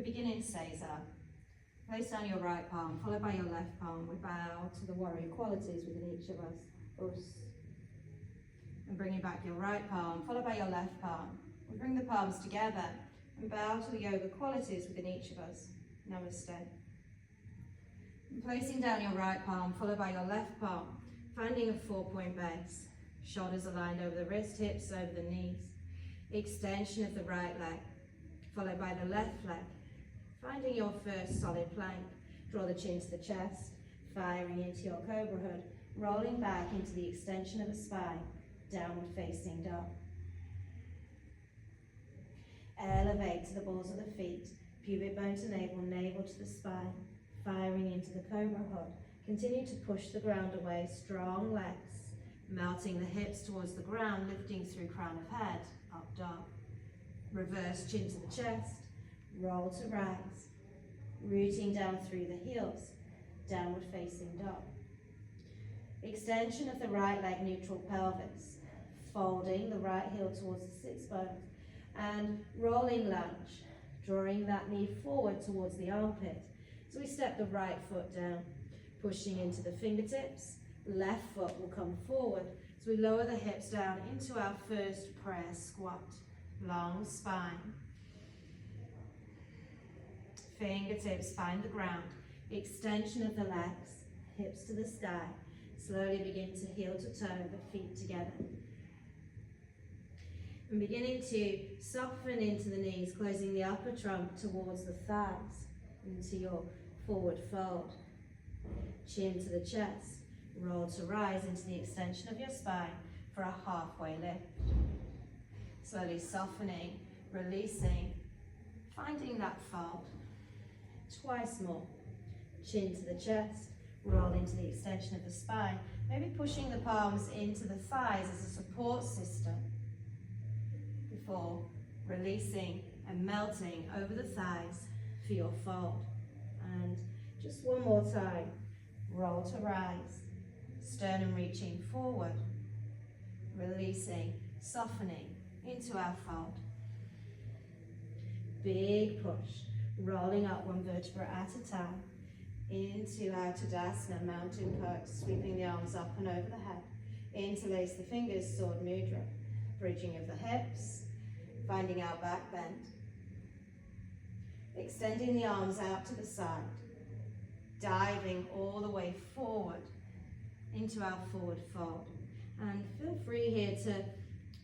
beginning Seiza. Place down your right palm, followed by your left palm. We bow to the warrior qualities within each of us. Us. And bringing back your right palm, followed by your left palm. We bring the palms together and bow to the yoga qualities within each of us. Namaste. And placing down your right palm, followed by your left palm, finding a 4-point base. Shoulders aligned over the wrist, hips over the knees. Extension of the right leg, followed by the left leg. Finding your first solid plank. Draw the chin to the chest, firing into your cobra hood, rolling back into the extension of the spine, downward facing dog. Elevate to the balls of the feet, pubic bone to navel, navel to the spine, firing into the cobra hood. Continue to push the ground away, strong legs, melting the hips towards the ground, lifting through crown of head, up dog. Reverse chin to the chest, roll to rise, rooting down through the heels, downward facing dog. Extension of the right leg, neutral pelvis, folding the right heel towards the sits bones, and rolling lunge, drawing that knee forward towards the armpit. So we step the right foot down, pushing into the fingertips, left foot will come forward. So we lower the hips down into our first prayer squat, long spine. Fingertips find the ground, extension of the legs, hips to the sky. Slowly begin to heel to toe, the feet together. And beginning to soften into the knees, closing the upper trunk towards the thighs, into your forward fold. Chin to the chest, roll to rise into the extension of your spine for a halfway lift. Slowly softening, releasing, finding that fold. Twice more. Chin to the chest, roll into the extension of the spine. Maybe pushing the palms into the thighs as a support system before releasing and melting over the thighs for your fold. And just one more time. Roll to rise. Sternum reaching forward. Releasing, softening into our fold. Big push. Rolling up one vertebra at a time. Into our Tadasana, mountain pose, sweeping the arms up and over the head. Interlace the fingers, sword mudra. Bridging of the hips, finding our back bend. Extending the arms out to the side. Diving all the way forward into our forward fold. And feel free here to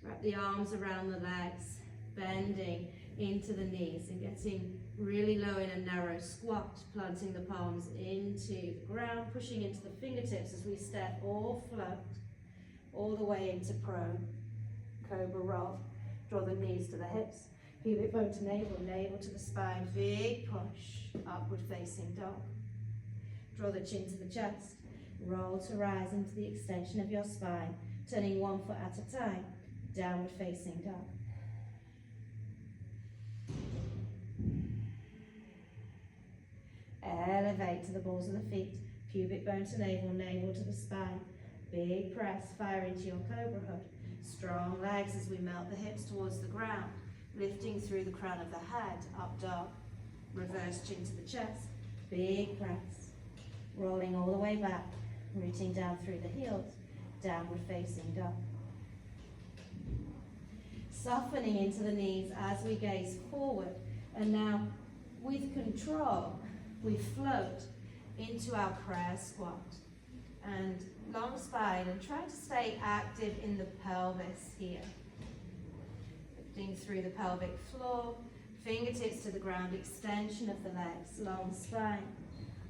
wrap the arms around the legs, bending into the knees and getting really low in a narrow squat, planting the palms into the ground, pushing into the fingertips as we step or float all the way into prone. Cobra roll. Draw the knees to the hips, pubic bone to navel, navel to the spine. Big push, upward facing dog. Draw the chin to the chest. Roll to rise into the extension of your spine, turning one foot at a time. Downward facing dog. Elevate to the balls of the feet, pubic bone to navel, navel to the spine. Big press, fire into your cobra hood. Strong legs as we melt the hips towards the ground, lifting through the crown of the head, up dog. Reverse chin to the chest, big press. Rolling all the way back, rooting down through the heels, downward facing dog. Softening into the knees as we gaze forward, and now with control, we float into our prayer squat. And long spine, and try to stay active in the pelvis here. Lifting through the pelvic floor, fingertips to the ground, extension of the legs, long spine,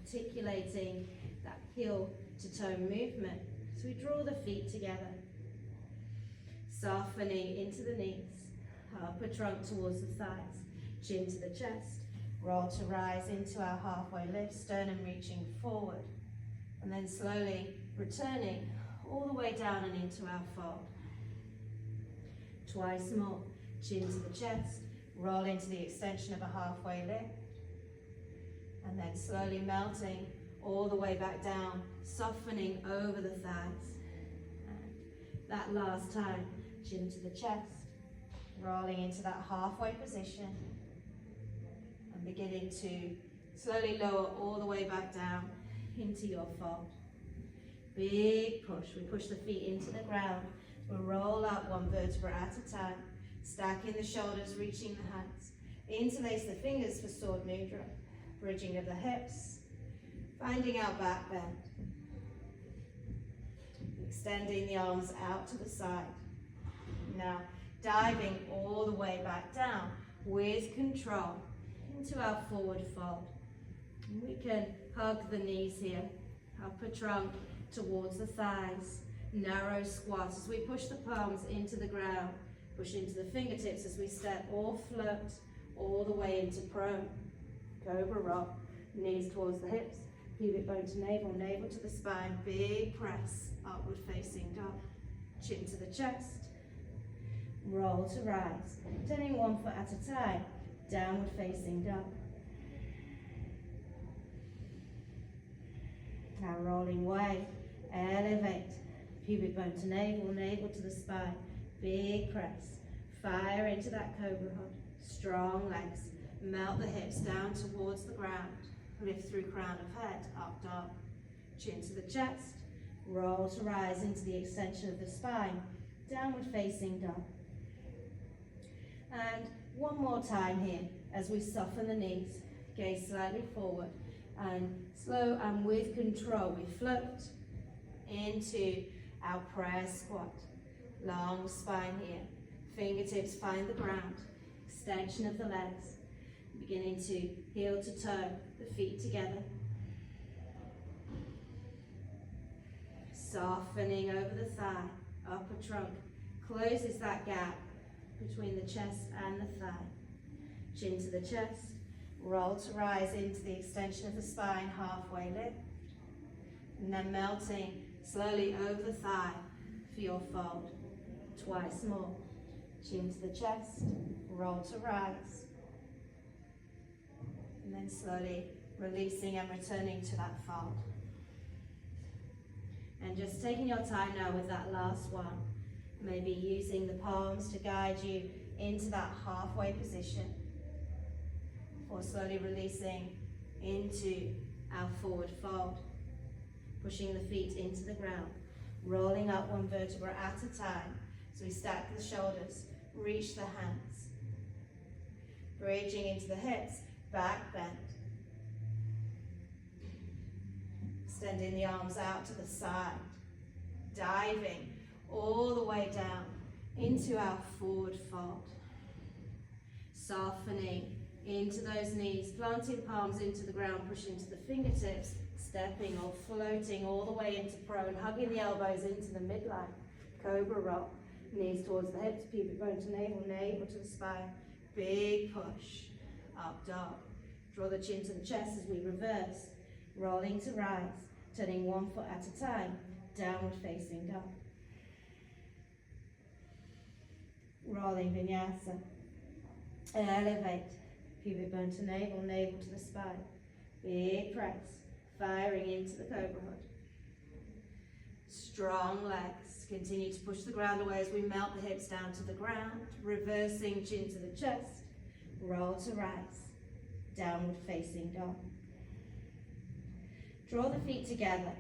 articulating that heel to toe movement. So we draw the feet together, softening into the knees, upper trunk towards the thighs, chin to the chest, roll to rise into our halfway lift, sternum reaching forward. And then slowly returning all the way down and into our fold. Twice more. Chin to the chest. Roll into the extension of a halfway lift. And then slowly melting all the way back down, softening over the thighs. And that last time, chin to the chest. Rolling into that halfway position. And beginning to slowly lower all the way back down into your fold. Big push. We push the feet into the ground. We'll roll up one vertebra at a time, stacking the shoulders, reaching the hands. Interlace the fingers for sword mudra, bridging of the hips, finding our back bend. Extending the arms out to the side. Now, diving all the way back down with control into our forward fold. We can hug the knees here, upper trunk towards the thighs, narrow squat as we push the palms into the ground, push into the fingertips as we step or float all the way into prone. Cobra rock, knees towards the hips, pubic bone to navel, navel to the spine, big press, upward facing dog, chin to the chest, roll to rise, turning one foot at a time, downward facing dog. Now rolling wide, elevate, pubic bone to navel, navel to the spine, big press, fire into that cobra hood, strong legs, melt the hips down towards the ground, lift through crown of head, up dog, chin to the chest, roll to rise into the extension of the spine, downward facing dog. And one more time here as we soften the knees, gaze slightly forward, and slow and with control we float into our prayer squat. Long spine here, fingertips find the ground, extension of the legs, beginning to heel to toe, the feet together. Softening over the thigh, upper trunk, closes that gap between the chest and the thigh. Chin to the chest, roll to rise into the extension of the spine, halfway lift. And then melting slowly over the thigh for your fold. Twice more. Chin to the chest, roll to rise. And then slowly releasing and returning to that fold. And just taking your time now with that last one. Maybe using the palms to guide you into that halfway position. Or slowly releasing into our forward fold. Pushing the feet into the ground. Rolling up one vertebra at a time. So we stack the shoulders, reach the hands. Bridging into the hips, back bend. Extending the arms out to the side. Diving all the way down into our forward fold. Softening into those knees, planting palms into the ground, pushing to the fingertips, stepping or floating all the way into prone, hugging the elbows into the midline. Cobra rock, knees towards the hips, pubic bone to navel, navel to the spine. Big push, up dog. Draw the chin to the chest as we reverse, rolling to rise, turning one foot at a time, downward facing dog. Rolling vinyasa. Elevate, pubic bone to navel, navel to the spine. Big press, firing into the cobra hood. Strong legs, continue to push the ground away as we melt the hips down to the ground, reversing chin to the chest, roll to rise, downward facing dog. Draw the feet together,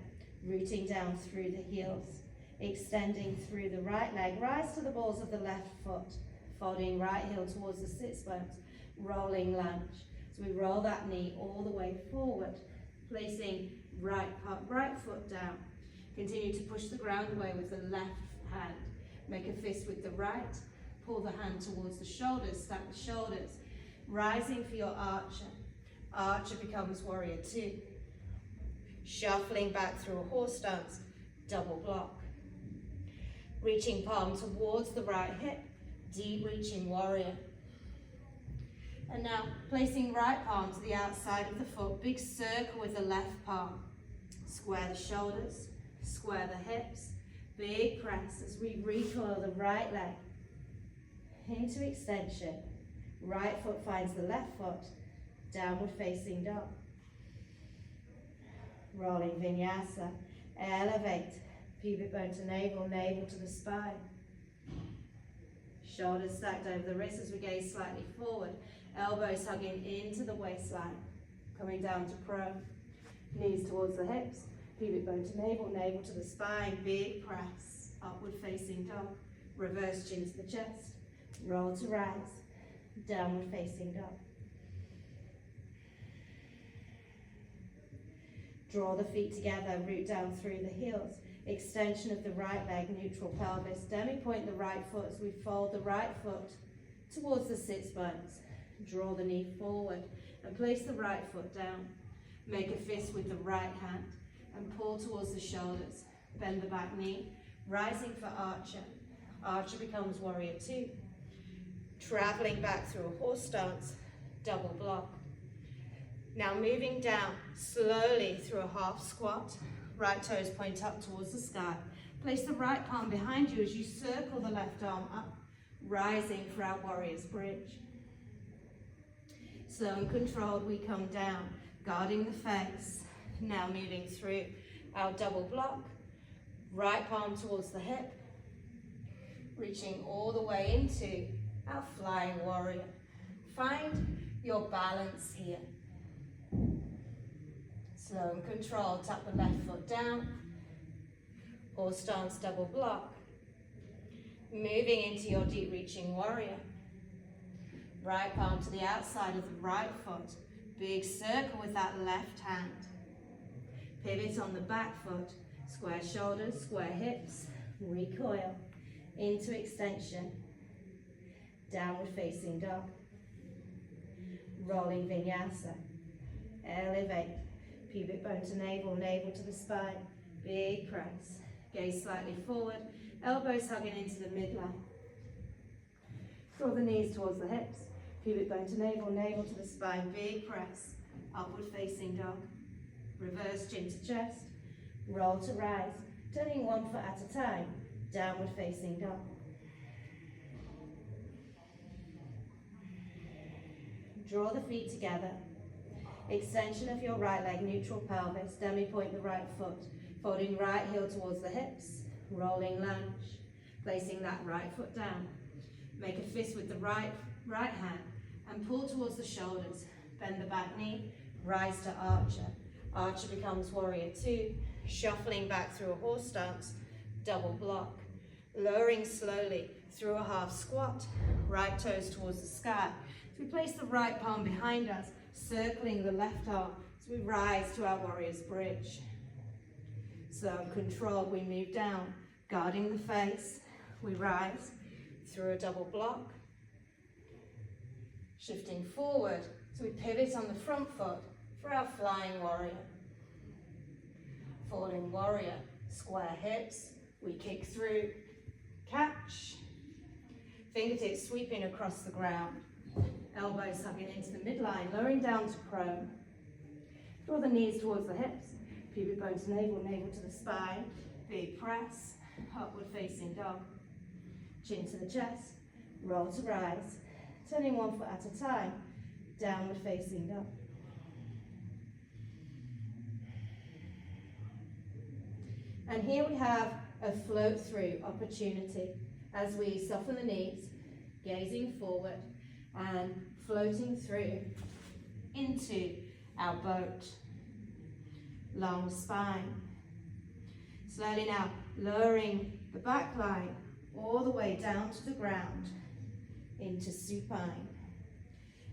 rooting down through the heels, extending through the right leg, rise to the balls of the left foot, folding right heel towards the sits bones, rolling lunge. So we roll that knee all the way forward, placing right foot down. Continue to push the ground away with the left hand. Make a fist with the right, pull the hand towards the shoulders, stack the shoulders, rising for your archer. Archer becomes warrior two. Shuffling back through a horse stance, double block. Reaching palm towards the right hip, deep reaching warrior. And now placing right palm to the outside of the foot, big circle with the left palm. Square the shoulders, square the hips, big press as we recoil the right leg into extension. Right foot finds the left foot, downward facing dog. Rolling vinyasa, elevate, pubic bone to navel, navel to the spine. Shoulders stacked over the wrists as we gaze slightly forward. Elbows hugging into the waistline. Coming down to prone. Knees towards the hips. Pubic bone to navel, navel to the spine. Big press. Upward facing dog. Reverse chin to the chest. Roll to rise. Downward facing dog. Draw the feet together, root down through the heels. Extension of the right leg, neutral pelvis. Demi-point the right foot as we fold the right foot towards the sits bones. Draw the knee forward and place the right foot down. Make a fist with the right hand and pull towards the shoulders. Bend the back knee, rising for archer. Archer becomes warrior two. Traveling back through a horse stance, double block. Now moving down slowly through a half squat. Right toes point up towards the sky. Place the right palm behind you as you circle the left arm up, rising for our warrior's bridge. Slow and controlled, we come down, guarding the face. Now moving through our double block. Right palm towards the hip, reaching all the way into our flying warrior. Find your balance here. Slow and controlled, tap the left foot down. Horse stance, double block. Moving into your deep reaching warrior. Right palm to the outside of the right foot. Big circle with that left hand. Pivot on the back foot. Square shoulders, square hips. Recoil into extension. Downward facing dog. Rolling vinyasa. Elevate. Pubic bone to navel, navel to the spine. Big press. Gaze slightly forward. Elbows hugging into the midline. Draw the knees towards the hips. Pubic bone to navel, navel to the spine. Big press. Upward facing dog. Reverse chin to chest. Roll to rise. Turning one foot at a time. Downward facing dog. Draw the feet together. Extension of your right leg, neutral pelvis. Demi-point the right foot. Folding right heel towards the hips. Rolling lunge. Placing that right foot down. Make a fist with the right hand and pull towards the shoulders. Bend the back knee. Rise to archer. Archer becomes warrior two. Shuffling back through a horse stance. Double block. Lowering slowly through a half squat. Right toes towards the sky. So we place the right palm behind us, circling the left arm as we rise to our warrior's bridge. Slow and controlled, we move down, guarding the face. We rise through a double block. Shifting forward, so we pivot on the front foot for our flying warrior. Falling warrior, square hips, we kick through, catch. Fingertips sweeping across the ground. Elbows hugging into the midline, lowering down to prone. Draw the knees towards the hips. Pubic bone to navel, navel to the spine. Big press. Upward facing dog. Chin to the chest. Roll to rise. Turning one foot at a time. Downward facing dog. And here we have a float through opportunity as we soften the knees, gazing forward and floating through into our boat. Long spine. Slowly now lowering the back line all the way down to the ground into supine.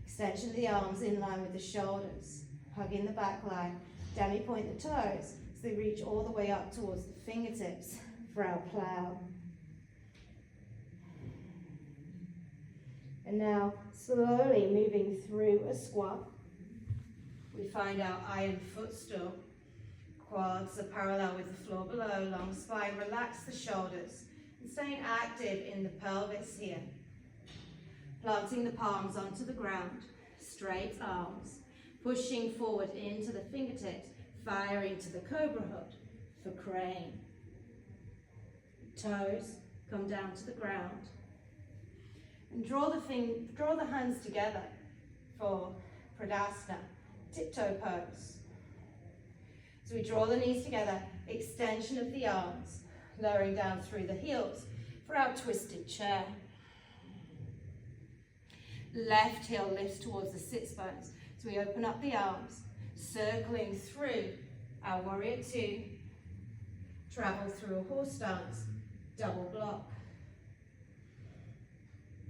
Extension of the arms in line with the shoulders. Hugging the back line. Demi-point the toes as they reach all the way up towards the fingertips for our plow. And now slowly moving through a squat. We find our iron footstool. Quads are parallel with the floor below, long spine, relax the shoulders. And staying active in the pelvis here. Planting the palms onto the ground, straight arms. Pushing forward into the fingertips, firing to the cobra hook for crane. Toes come down to the ground. And draw the hands together for Pradasana, tiptoe pose. So we draw the knees together, extension of the arms, lowering down through the heels for our twisted chair. Left heel lifts towards the sits bones. So we open up the arms, circling through our warrior two, travel through a horse stance, double block.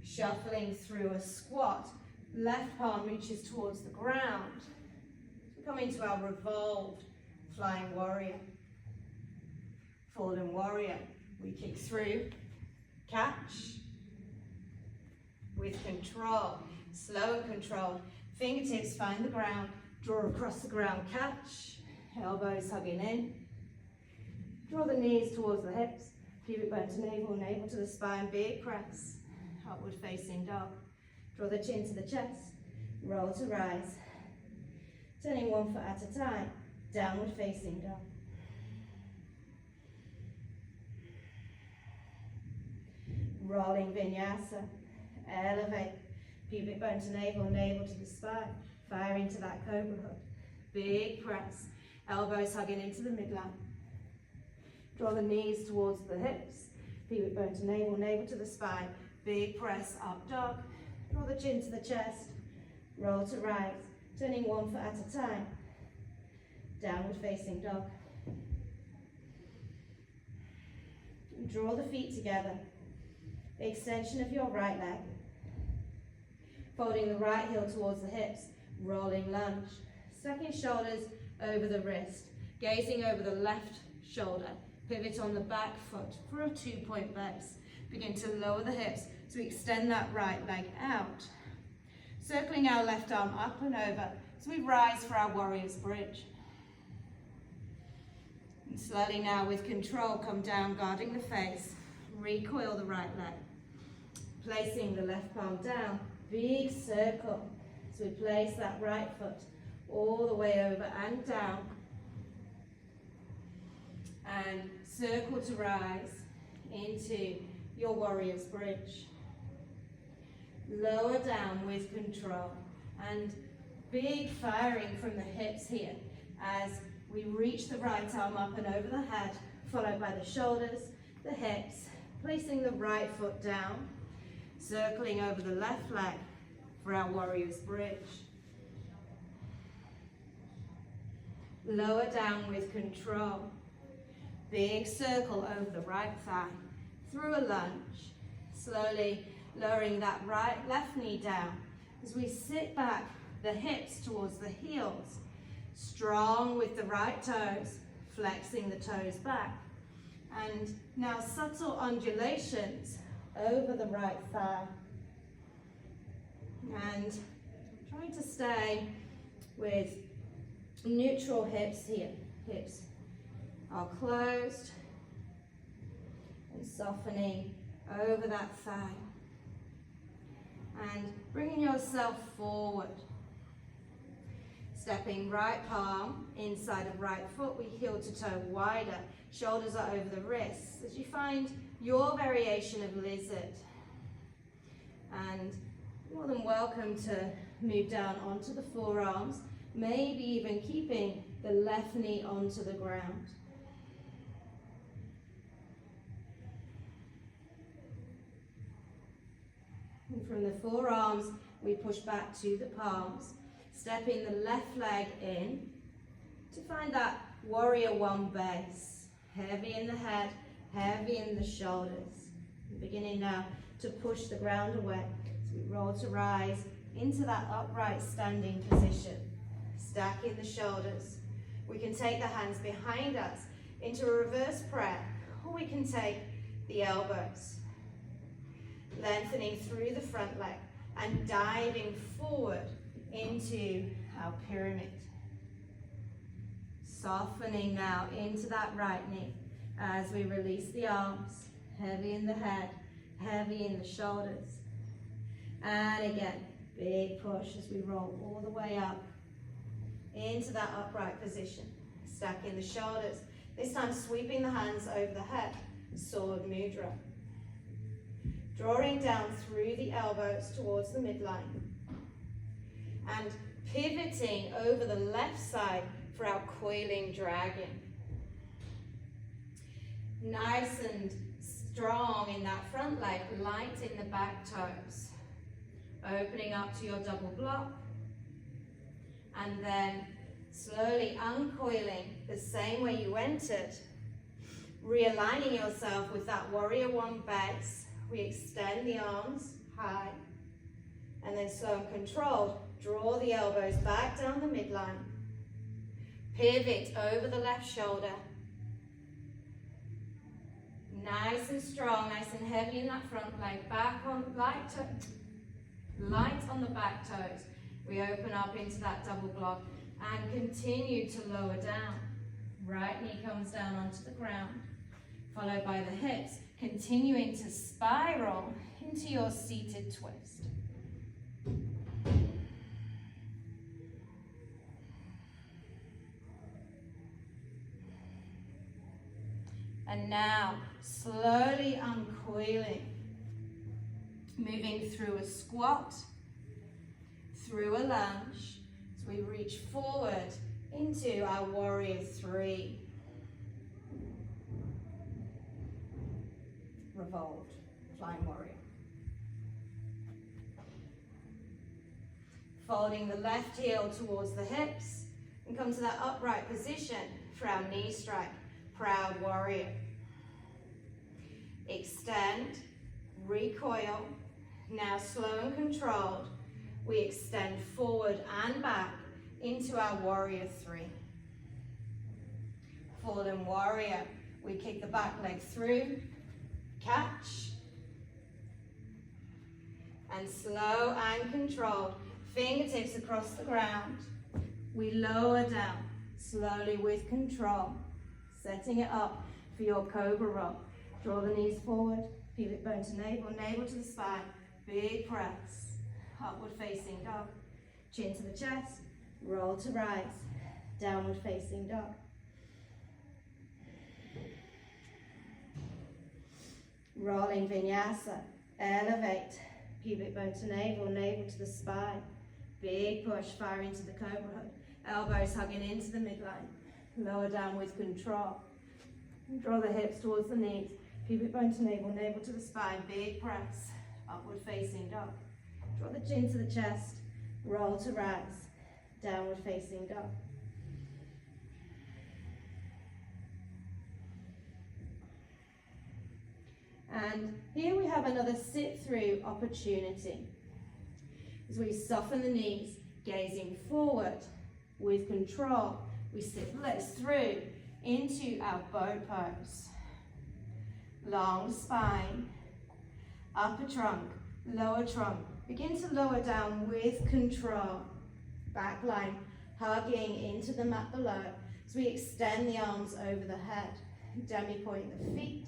Shuffling through a squat, left palm reaches towards the ground. We come into our revolved flying warrior. Fallen warrior, we kick through, catch, with control, slow and controlled. Fingertips find the ground, draw across the ground, catch, elbows hugging in. Draw the knees towards the hips, pubic bone to navel, navel to the spine, big press. Upward facing dog. Draw the chin to the chest, roll to rise. Turning 1 foot at a time, downward facing dog. Rolling vinyasa, elevate. Pubic bone to navel, navel to the spine. Fire into that cobra hook. Big press, elbows hugging into the midline. Draw the knees towards the hips. Pubic bone to navel, navel to the spine. Big press, up dog. Draw the chin to the chest. Roll to rise. Turning 1 foot at a time. Downward facing dog. Draw the feet together. Extension of your right leg. Folding the right heel towards the hips. Rolling lunge. Stacking shoulders over the wrist. Gazing over the left shoulder. Pivot on the back foot for a 2-point base. Begin to lower the hips so we extend that right leg out. Circling our left arm up and over so we rise for our warrior's bridge. And slowly now with control come down, guarding the face. Recoil the right leg. Placing the left palm down, big circle. So we place that right foot all the way over and down. And circle to rise into your warrior's bridge. Lower down with control and big firing from the hips here as we reach the right arm up and over the head, followed by the shoulders, the hips, placing the right foot down, circling over the left leg for our warrior's bridge. Lower down with control. Big circle over the right thigh, through a lunge, slowly lowering that left knee down as we sit back, the hips towards the heels, strong with the right toes, flexing the toes back, and now subtle undulations over the right thigh, and trying to stay with neutral hips here. Hips are closed and softening over that thigh. And bringing yourself forward. Stepping right palm inside of right foot, we heel to toe wider. Shoulders are over the wrists as you find your variation of lizard. And more than welcome to move down onto the forearms, maybe even keeping the left knee onto the ground. And from the forearms, we push back to the palms, stepping the left leg in to find that warrior one base. Heavy in the head, heavy in the shoulders. Beginning now to push the ground away. So we roll to rise into that upright standing position. Stacking the shoulders. We can take the hands behind us into a reverse prayer, or we can take the elbows. Lengthening through the front leg and diving forward into our pyramid. Softening now into that right knee as we release the arms, heavy in the head, heavy in the shoulders. And again, big push as we roll all the way up into that upright position. Stacking the shoulders, this time sweeping the hands over the head, sword mudra. Drawing down through the elbows towards the midline. And pivoting over the left side for our coiling dragon. Nice and strong in that front leg, light in the back toes. opening up to your double block, and then slowly uncoiling the same way you entered, realigning yourself with that warrior one base. We extend the arms high, and then slow and controlled, draw the elbows back down the midline, pivot over the left shoulder, nice and strong, nice and heavy in that front leg, back on light on the back toes. We open up into that double block and continue to lower down. Right knee comes down onto the ground, followed by the hips, continuing to spiral into your seated twist. And now, slowly uncoiling, moving through a squat, through a lunge, as we reach forward into our warrior three. Revolved, flying warrior. Folding the left heel towards the hips and come to that upright position for our knee strike, proud warrior. Extend, recoil, now slow and controlled. We extend forward and back into our warrior three. Fallen warrior, we kick the back leg through, catch, and slow and controlled, fingertips across the ground. We lower down, slowly with control, setting it up for your cobra roll. Draw the knees forward, pivot bone to navel, navel to the spine, big press, upward facing dog, chin to the chest, roll to rise, downward facing dog. Rolling vinyasa, elevate, pivot bone to navel, navel to the spine, big push, fire into the cobra hook, elbows hugging into the midline, lower down with control. Draw the hips towards the knees, pivot bone to navel, navel to the spine, big press, upward facing dog. Draw the chin to the chest, roll to rise, downward facing dog. And here we have another sit through opportunity. As we soften the knees, gazing forward with control, we sit the legs through into our boat pose. Long spine, upper trunk, lower trunk. Begin to lower down with control. Back line hugging into the mat below as we extend the arms over the head. Demi point the feet.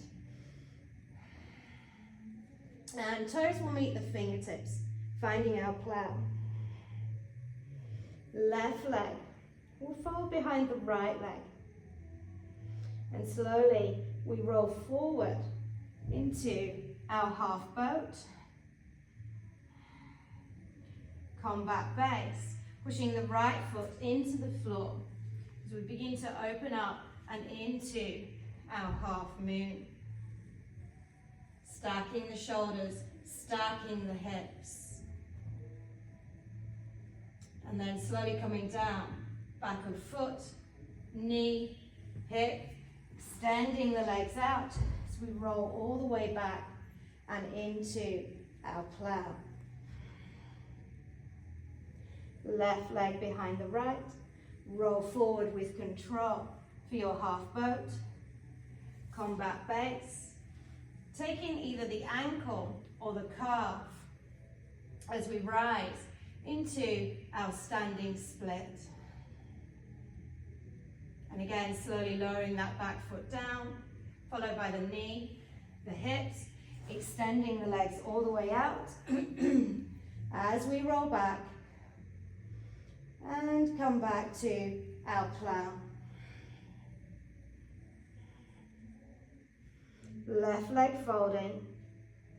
And toes will meet the fingertips, finding our plow. Left leg will fold behind the right leg. And slowly we roll forward into our half boat. Combat base, pushing the right foot into the floor as we begin to open up and into our half moon. Stacking the shoulders, stacking the hips. And then slowly coming down, back of foot, knee, hip, extending the legs out as we roll all the way back and into our plow. Left leg behind the right, roll forward with control for your half boat. Combat base. Taking either the ankle or the calf as we rise into our standing split. And again, slowly lowering that back foot down, followed by the knee, the hips, extending the legs all the way out as we roll back and come back to our plow. Left leg folding,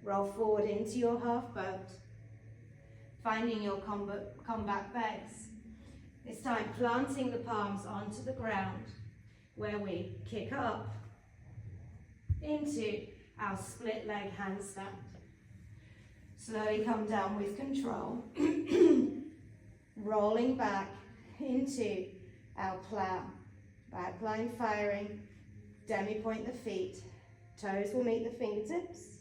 roll forward into your half boat, finding your combat base. This time planting the palms onto the ground where we kick up into our split leg handstand. Slowly come down with control. Rolling back into our plow. Back line firing. Demi-point the feet. Toes will meet the fingertips.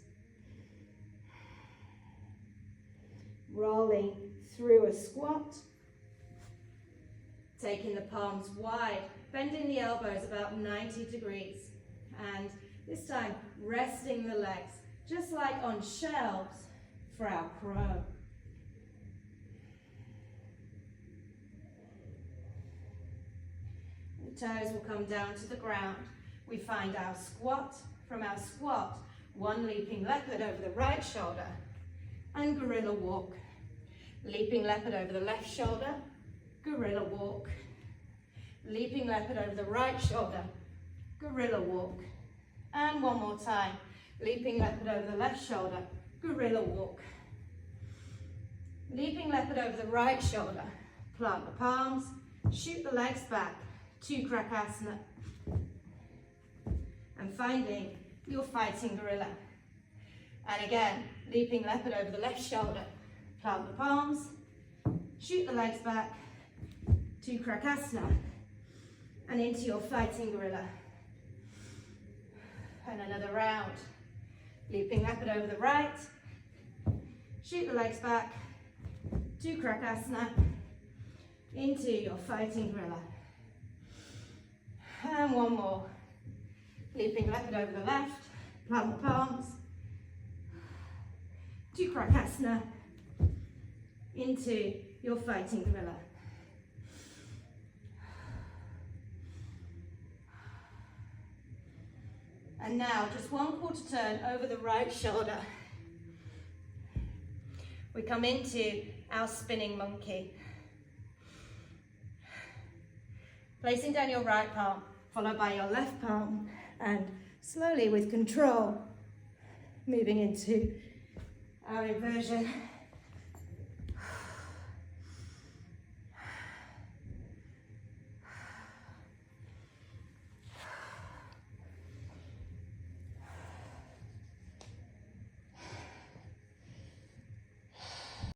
Rolling through a squat. Taking the palms wide. Bending the elbows about 90 degrees. And this time, resting the legs, just like on shelves for our crow. The toes will come down to the ground. We find our squat. From our squat, one leaping leopard over the right shoulder and gorilla walk. Leaping leopard over the left shoulder, gorilla walk. Leaping leopard over the right shoulder, gorilla walk. And one more time. Leaping leopard over the left shoulder, gorilla walk. Leaping leopard over the right shoulder, plant the palms, shoot the legs back, Tukrakasana. And finding your fighting gorilla. And again, leaping leopard over the left shoulder, plant the palms, shoot the legs back, Tukrakasana, and into your fighting gorilla. And another round. Leaping leopard over the right, shoot the legs back, Tukrakasana, into your fighting gorilla. And one more. Leaping leopard over the left, plant the palms, Tukrakasana, into your fighting gorilla. And now just one quarter turn over the right shoulder. We come into our spinning monkey. Placing down your right palm, followed by your left palm, and slowly with control, moving into our inversion